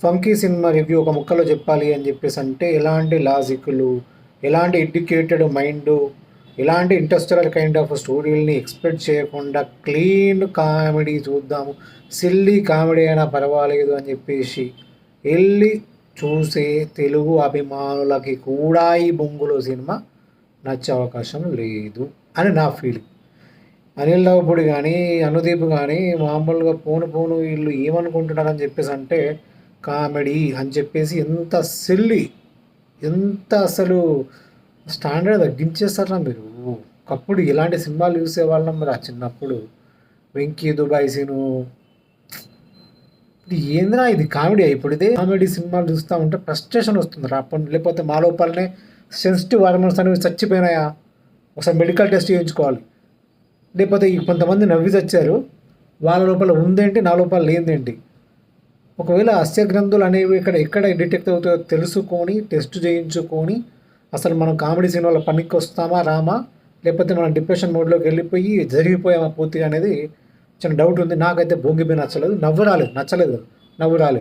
Funky cinema review ఒక ముక్కలో చెప్పాలి అని చెప్పేసి అంటే ఎలాంటి లాజిక్లు, ఎలాంటి ఎడ్యుకేటెడ్ మైండు, ఎలాంటి ఇంటర్స్టెల్లర్ కైండ్ ఆఫ్ స్టోరీలని ఎక్స్పెక్ట్ చేయకుండా క్లీన్ కామెడీ చూద్దాము, సిల్లీ కామెడీ అయినా పర్వాలేదు అని చెప్పేసి వెళ్ళి చూసే తెలుగు అభిమానులకి కూడా ఈ బొంగులో సినిమా నచ్చే అవకాశం లేదు అని నా ఫీలింగ్. అనిల్ రావిపూడి కానీ, అనుదీప్ కానీ మామూలుగా పోను వీళ్ళు ఏమనుకుంటున్నారని చెప్పేసి అంటే కామెడీ అని చెప్పేసి ఎంత సిల్లీ, ఎంత అసలు స్టాండర్డ్ తగ్గించేస్తారా మీరు. ఒకప్పుడు ఇలాంటి సినిమాలు చూసేవాళ్ళం మరి ఆ చిన్నప్పుడు. వెంకీ దుబాయ్ సీను, ఇది ఏందిరా ఇది కామెడీ. ఇప్పుడు ఇదే కామెడీ సినిమాలు చూస్తూ ఉంటే ఫ్రస్ట్రేషన్ వస్తుంది రాపండి. లేకపోతే మా లోపలనే సెన్సిటివ్ హార్మోన్స్ అనేవి చచ్చిపోయినాయా, ఒకసారి మెడికల్ టెస్ట్ చేయించుకోవాలి. లేకపోతే కొంతమంది నవ్వి చచ్చారు, వాళ్ళ లోపల ఉందేంటి, నా లోపల లేదేంటి. ఒకవేళ హాస్య గ్రంథులు అనేవి ఎక్కడ డిటెక్ట్ అవుతాయో తెలుసుకొని టెస్ట్ చేయించుకొని అసలు మనం కామెడీ సినిమాలో పనికి వస్తామా రామా, లేకపోతే మనం డిప్రెషన్ మోడ్లోకి వెళ్ళిపోయి జరిగిపోయామా పూర్తిగా అనేది చిన్న డౌట్ ఉంది. నాకైతే భోంగిపోయి నచ్చలేదు, నవ్వు రాలేదు, నచ్చలేదు, నవ్వు రాలేదు.